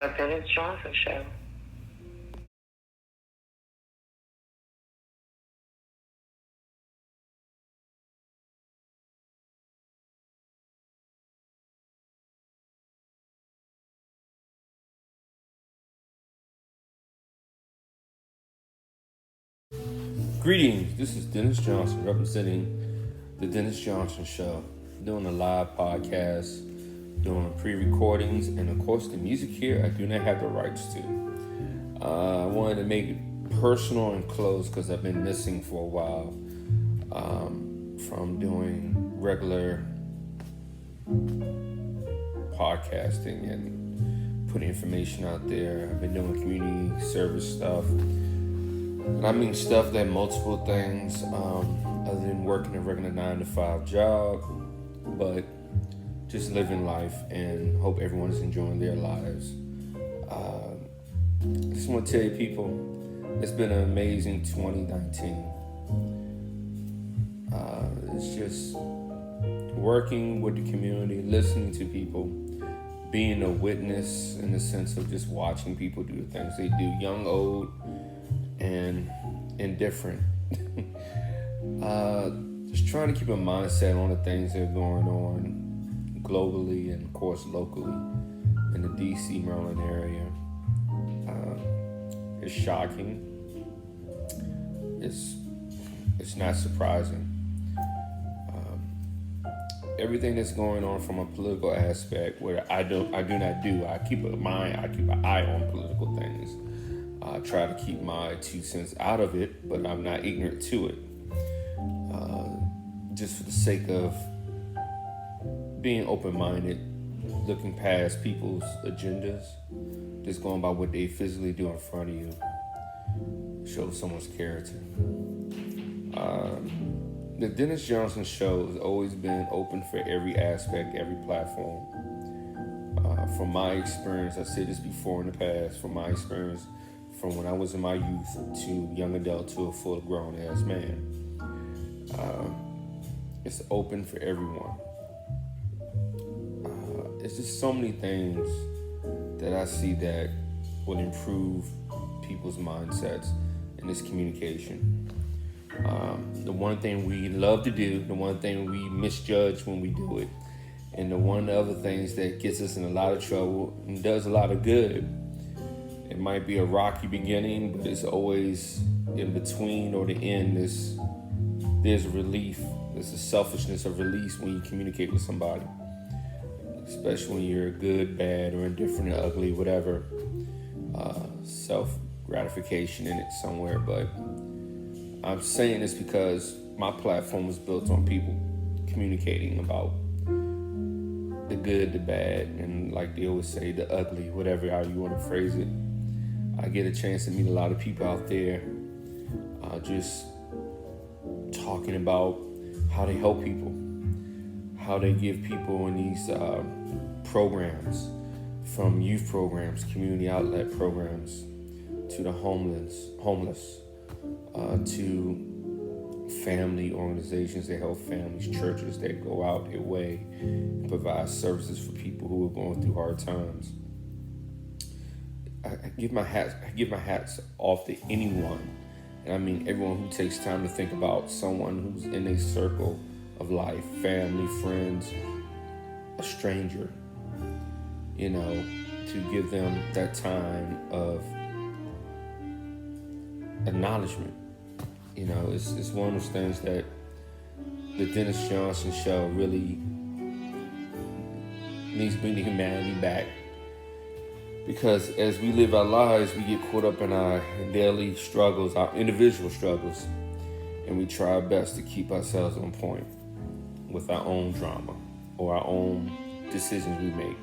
The Dennis Johnson Show. Greetings, this is Dennis Johnson representing The Dennis Johnson Show, doing a live podcast, doing pre-recordings, and of course the music here I do not have the rights to. I wanted to make it personal and close because I've been missing for a while from doing regular podcasting and putting information out there. I've been doing community service stuff. And I mean stuff that multiple things other than working a regular 9-to-5 job, but just living life and hope everyone is enjoying their lives. I just want to tell you people, it's been an amazing 2019. It's just working with the community, listening to people, being a witness in the sense of just watching people do the things they do, young, old, and indifferent. Just trying to keep a mindset on the things that are going on globally and of course locally in the DC, Maryland area. It's shocking. It's not surprising. Everything that's going on from a political aspect, where I keep an eye on political things. I try to keep my 2 cents out of it, but I'm not ignorant to it. Just for the sake of being open-minded, looking past people's agendas, just going by what they physically do in front of you, show someone's character. The Dennis Johnson Show has always been open for every aspect, every platform. From my experience, I said this before in the past, from my experience, from when I was in my youth to young adult to a full grown ass man. It's open for everyone. It's just so many things that I see that will improve people's mindsets in this communication. The one thing we love to do, the one thing we misjudge when we do it, and the one of the other things that gets us in a lot of trouble and does a lot of good. It might be a rocky beginning, but it's always in between or the end. There's a relief. There's a selfishness of release when you communicate with somebody, especially when you're good, bad, or indifferent, or ugly, whatever. Self-gratification in it somewhere. But I'm saying this because my platform was built on people communicating about the good, the bad, and like they always say, the ugly, whatever how you want to phrase it. I get a chance to meet a lot of people out there just talking about how they help people, how they give people in these programs, from youth programs, community outlet programs, to the homeless, to family organizations that help families, churches that go out their way and provide services for people who are going through hard times. I give my hats off to anyone, and I mean everyone who takes time to think about someone who's in a circle of life, family, friends, a stranger, to give them that time of acknowledgement. It's one of those things that the Dennis Johnson Show really needs to bring the humanity back. Because as we live our lives, we get caught up in our daily struggles, our individual struggles, and we try our best to keep ourselves on point with our own drama or our own decisions we make.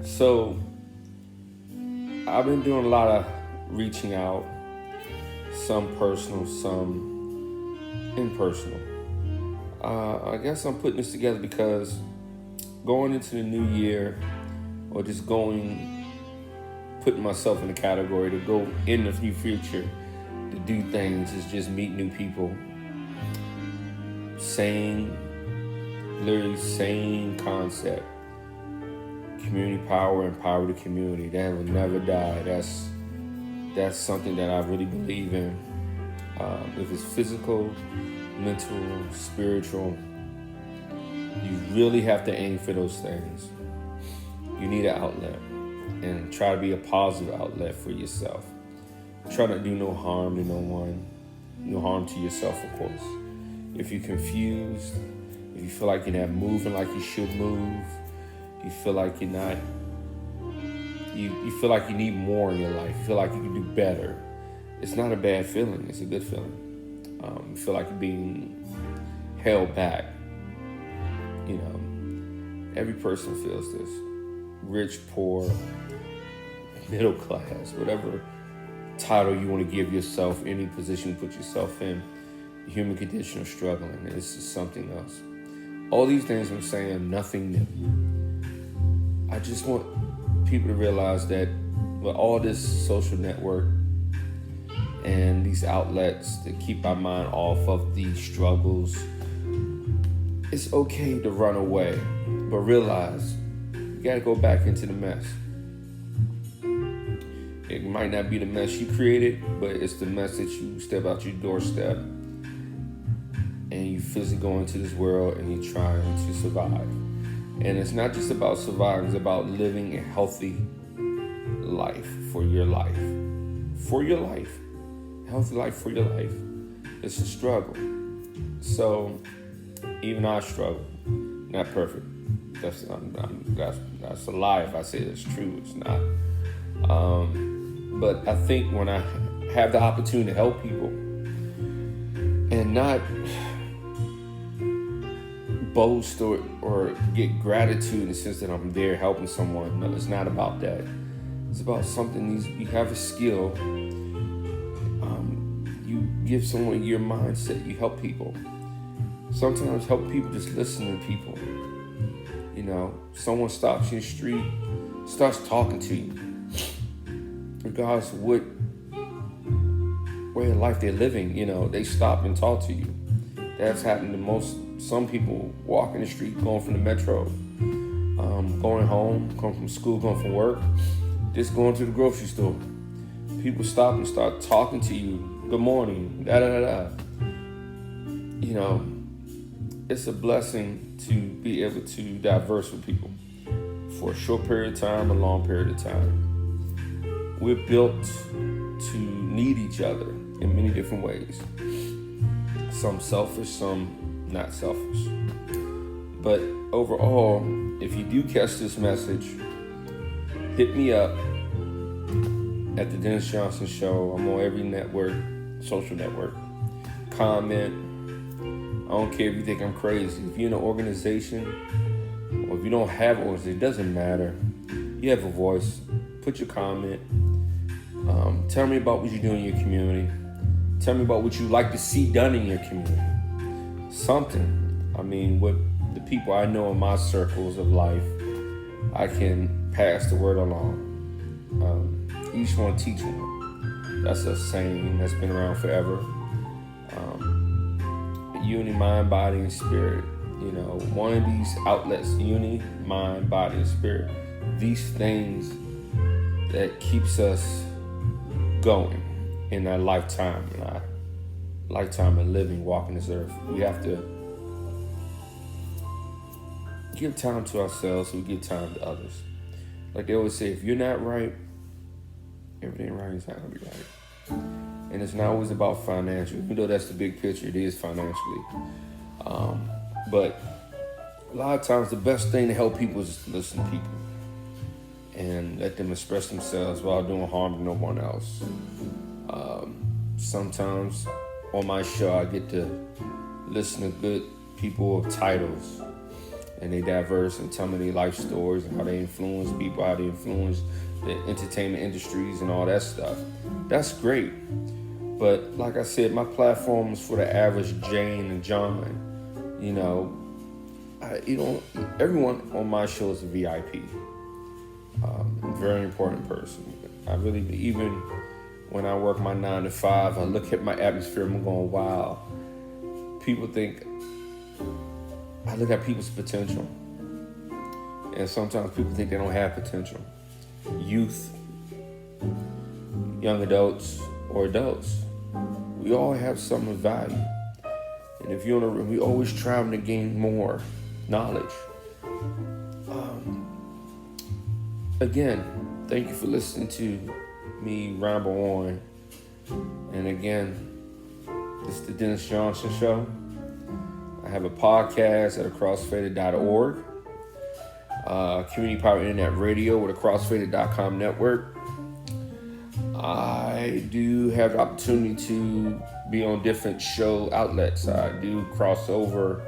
So I've been doing a lot of reaching out, some personal, some impersonal. I guess I'm putting this together because going into the new year, or just putting myself in the category to go in the new future to do things is just meet new people. Literally same concept. Community power, empower the community. That will never die. That's something that I really believe in. If it's physical, mental, spiritual, you really have to aim for those things. You need an outlet, and try to be a positive outlet for yourself. Try not to do no harm to no one, no harm to yourself, of course. If you're confused, if you feel like you're not moving like you should move, you feel like you're not, you feel like you need more in your life, you feel like you can do better, it's not a bad feeling, it's a good feeling. You feel like you're being held back. You know, every person feels this. Rich, poor, middle class, whatever title you want to give yourself, any position you put yourself in, the human condition of struggling, it's just something else. All these things I'm saying, nothing new. I just want people to realize that with all this social network and these outlets that keep our mind off of these struggles, it's okay to run away, but realize you gotta go back into the mess. It might not be the mess you created, but it's the mess that you step out your doorstep and you physically go into this world and you're trying to survive. And it's not just about surviving, it's about living a healthy life for your life. For your life. Healthy life for your life. It's a struggle. So even I struggle. Not perfect. That's a lie if I say it's true. It's not. But I think when I have the opportunity to help people and not boast or get gratitude in the sense that I'm there helping someone, no, it's not about that. It's about something you have a skill. You give someone your mindset. You help people. Sometimes help people just listen to people. You know, someone stops you in the street, starts talking to you. Regardless of what way of life they're living, you know, they stop and talk to you. That's happened to some people walking the street, going from the metro, going home, going from school, going from work, just going to the grocery store. People stop and start talking to you. Good morning, da da da da. You know, it's a blessing to be able to diverse with people for a short period of time, a long period of time. We're built to need each other in many different ways. Some selfish, some not selfish. But overall, if you do catch this message, hit me up at the Dennis Johnson Show. I'm on every network, social network. Comment. I don't care if you think I'm crazy. If you're in an organization, or if you don't have an organization, it doesn't matter. You have a voice. Put your comment. Tell me about what you do in your community. Tell me about what you like to see done in your community. Something. I mean, with the people I know in my circles of life, I can pass the word along. Each one teach one. That's a saying that's been around forever. Unity, mind, body, and spirit. You know, one of these outlets, unity, mind, body, and spirit. These things that keeps us going in our lifetime, of living, walking this earth. We have to give time to ourselves so we give time to others. Like they always say, if you're not right, everything right is not going to be right. And it's not always about financial, even though that's the big picture, it is financially. But a lot of times the best thing to help people is just to listen to people and let them express themselves without doing harm to no one else. Sometimes on my show, I get to listen to good people of titles, and they diverse and tell me their life stories and how they influence people, how they influence the entertainment industries and all that stuff. That's great. But like I said, my platform is for the average Jane and John. You know, everyone on my show is a VIP. Very important person. I really, even when I work my 9 to 5, I look at my atmosphere and I'm going, wow. People think, I look at people's potential. And sometimes people think they don't have potential. Youth, young adults, or adults, we all have some of value. And if you're we always trying to gain more knowledge. Again, thank you for listening to me ramble on. And again, this is the Dennis Johnson Show. I have a podcast at acrossfaded.org, Community Power Internet Radio with a crossfaded.com network. I do have the opportunity to be on different show outlets. I do crossover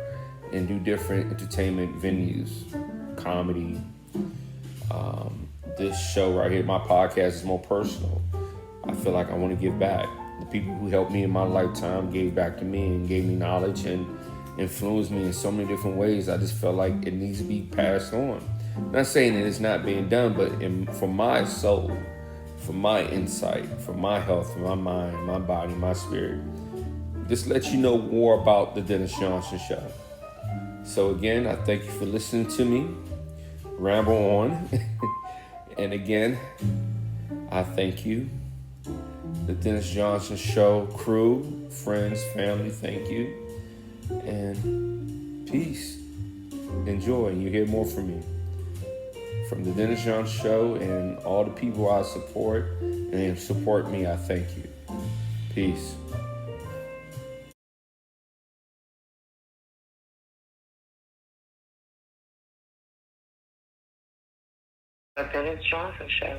and do different entertainment venues, comedy. This show right here, my podcast, is more personal. I feel like I want to give back. The people who helped me in my lifetime gave back to me and gave me knowledge and influenced me in so many different ways. I just felt like it needs to be passed on. I'm not saying that it's not being done, but for my soul, for my insight, for my health, for my mind, my body, my spirit, just let you know more about the Dennis Johnson Show. So again, I thank you for listening to me ramble on. And again, I thank you. The Dennis Johnson Show crew, friends, family, thank you. And peace. Enjoy. You hear more from me. From the Dennis Johnson Show and all the people I support and support me, I thank you. Peace. The Dennis Johnson Show.